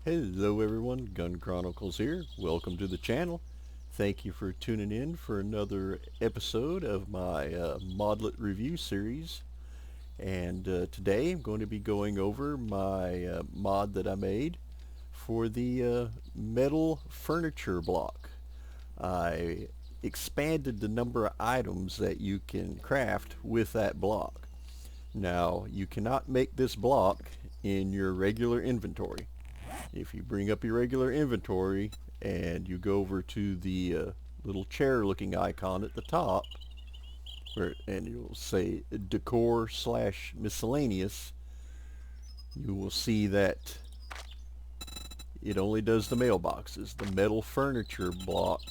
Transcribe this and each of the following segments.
Hello everyone, Gun Chronicles here. Welcome to the channel. Thank you for tuning in for another episode of my Modlet review series. And today I'm going to be going over my mod that I made for the metal furniture block. I expanded the number of items that you can craft with that block. Now, you cannot make this block in your regular inventory. If you bring up your regular inventory and you go over to the little chair looking icon at the top, and you'll say decor slash miscellaneous, you will see that it only does the mailboxes. The metal furniture block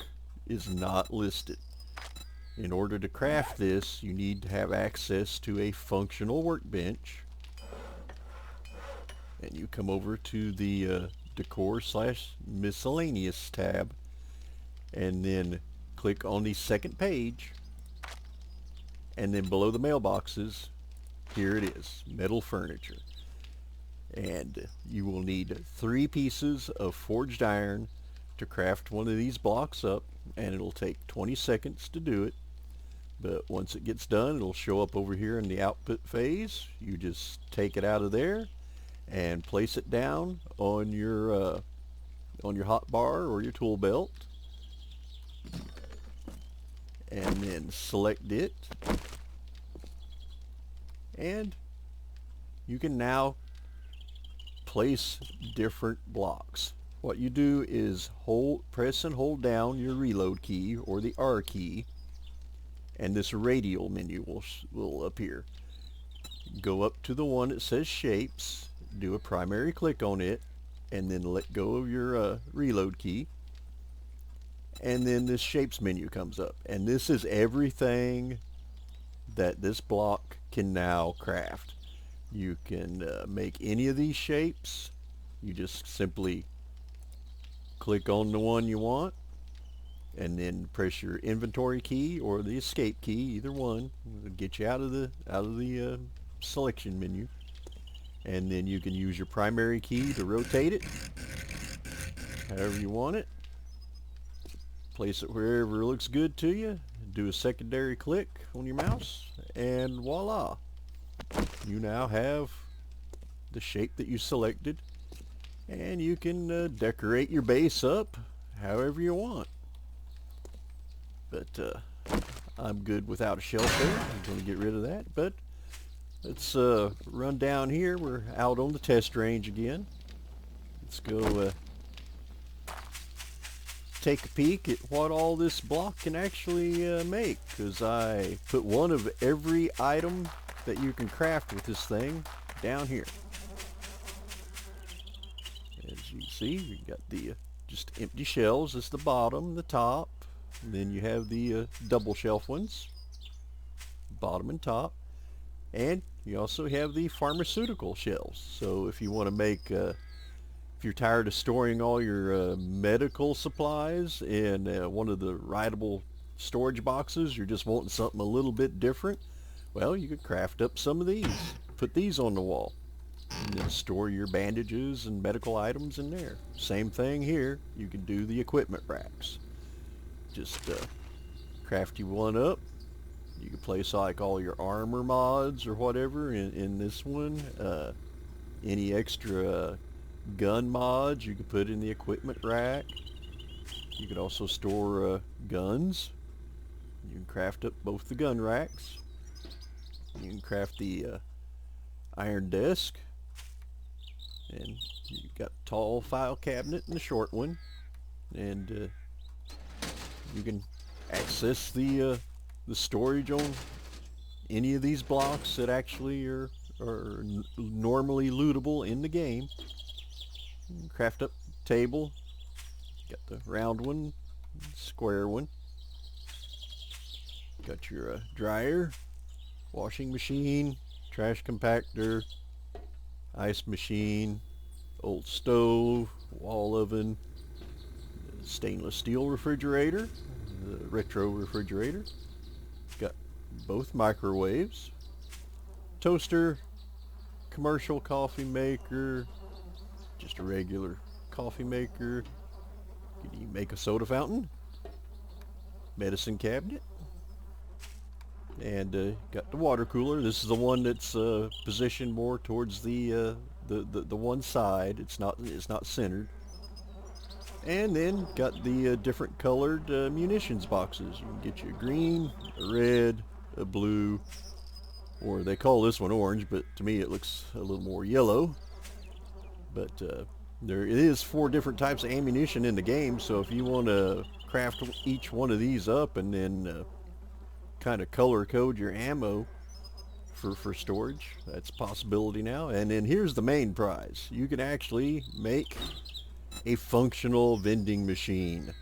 is not listed. In order to craft this, you need to have access to a functional workbench, and you come over to the decor slash miscellaneous tab and then click on the second page, and then below the mailboxes, here it is, metal furniture. And you will need 3 pieces of forged iron to craft one of these blocks up, and it'll take 20 seconds to do it. But once it gets done, it'll show up over here in the output phase. You just take it out of there and place it down on your hot bar or your tool belt, and then select it, and you can now place different blocks. What you do is press and hold down your reload key or the R key, and this radial menu will appear. Go up to the one that says shapes, do a primary click on it, and then let go of your reload key, and then this shapes menu comes up, and this is everything that this block can now craft. You can make any of these shapes. You just simply click on the one you want and then press your inventory key or the escape key, either one. It'll get you out of the selection menu, and then you can use your primary key to rotate it however you want it. Place it wherever it looks good to you. Do a secondary click on your mouse, and voila! You now have the shape that you selected, and you can decorate your base up however you want. But I'm good without a shelf there. I'm going to get rid of that. But let's run down here. We're out on the test range again. Let's go take a peek at what all this block can actually make, because I put one of every item that you can craft with this thing down here. As you see, you got the just empty shelves. It's the bottom, the top, and then you have the double shelf ones, bottom and top, and you also have the pharmaceutical shelves. So if you want to make if you're tired of storing all your medical supplies in one of the rideable storage boxes, you're just wanting something a little bit different, well, you could craft up some of these. Put these on the wall, and then store your bandages and medical items in there. Same thing here. You can do the equipment racks. Just craft you one up. You can place like all your armor mods or whatever in this one. Any extra gun mods you could put in the equipment rack. You could also store guns. You can craft up both the gun racks. You can craft the iron desk, and you've got the tall file cabinet and the short one, and you can access the storage on any of these blocks that actually are normally lootable in the game. Craft up table. Got the round one, square one. Got your dryer, washing machine, trash compactor, ice machine, old stove, wall oven, stainless steel refrigerator, the retro refrigerator. Got both microwaves, toaster, commercial coffee maker, just a regular coffee maker. Can you make a soda fountain? Medicine cabinet. And got the water cooler. This is the one that's positioned more towards the one side. It's not centered. And then got the different colored munitions boxes. You can get you a green, a red, a blue, or they call this one orange, but to me it looks a little more yellow. But there is 4 different types of ammunition in the game, so if you want to craft each one of these up and then kind of color code your ammo for storage, that's a possibility now. And then here's the main prize. You can actually make a functional vending machine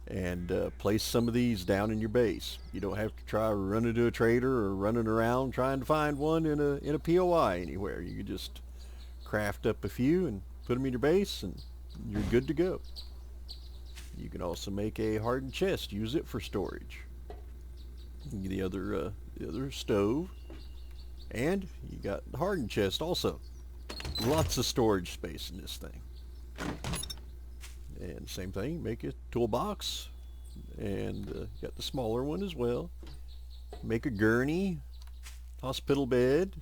and place some of these down in your base. You don't have to try running to a trader or running around trying to find one in a POI anywhere. You can just craft up a few and put them in your base and you're good to go. You can also make a hardened chest, use it for storage. The other stove, and you got the hardened chest also. Lots of storage space in this thing. And same thing, make a toolbox, and got the smaller one as well. Make a gurney, hospital bed,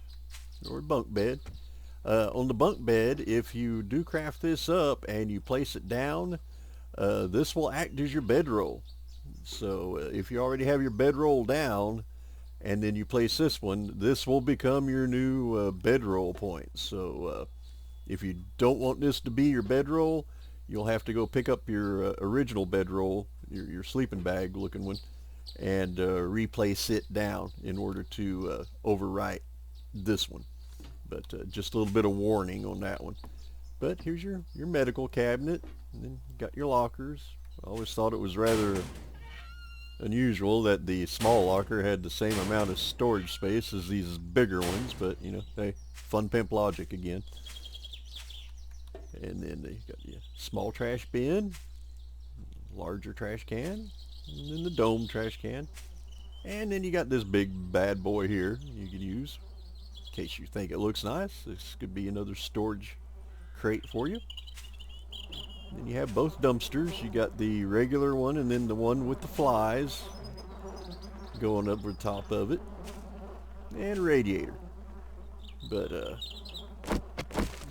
or bunk bed. On the bunk bed, if you do craft this up and you place it down, this will act as your bedroll. So if you already have your bedroll down and then you place this one, this will become your new bedroll point. So if you don't want this to be your bedroll, you'll have to go pick up your original bedroll, your sleeping bag looking one, and replace it down in order to overwrite this one. But just a little bit of warning on that one. But here's your medical cabinet, and then you got your lockers. I always thought it was rather unusual that the small locker had the same amount of storage space as these bigger ones, but you know, hey, fun pimp logic again. And then you got your small trash bin, larger trash can, and then the dome trash can. And then you got this big bad boy here you can use in case you think it looks nice. This could be another storage crate for you. Then you have both dumpsters. You got the regular one and then the one with the flies going over the top of it, and a radiator. But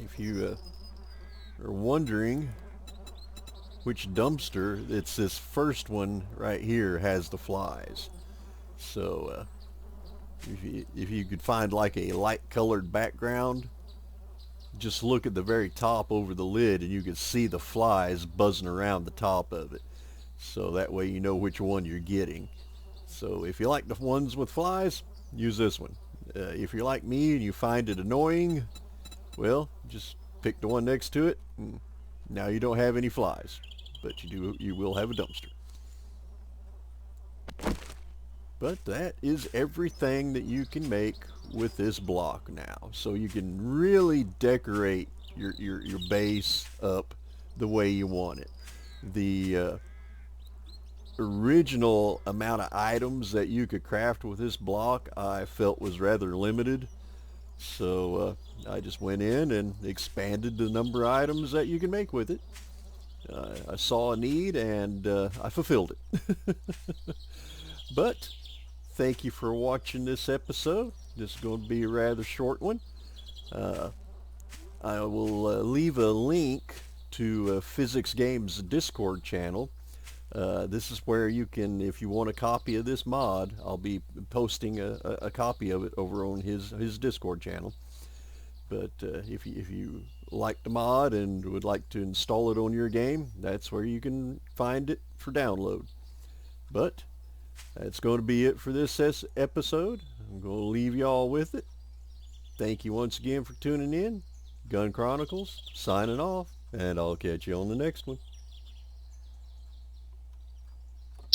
if you are wondering which dumpster, it's this first one right here has the flies. So if you could find like a light colored background, just look at the very top over the lid and you can see the flies buzzing around the top of it. So that way you know which one you're getting. So if you like the ones with flies, use this one. If you're like me and you find it annoying, well, just pick the one next to it. Now you don't have any flies, but you will have a dumpster. But that is everything that you can make with this block now. So you can really decorate your base up the way you want it. The original amount of items that you could craft with this block I felt was rather limited. So I just went in and expanded the number of items that you can make with it. I saw a need and I fulfilled it. But thank you for watching this episode. This is going to be a rather short one. I will leave a link to Physics Games Discord channel. This is where you can, if you want a copy of this mod, I'll be posting a copy of it over on his Discord channel. But if you like the mod and would like to install it on your game, that's where you can find it for download. But that's going to be it for this episode. I'm going to leave y'all with it. Thank you once again for tuning in. Gun Chronicles, signing off, and I'll catch you on the next one.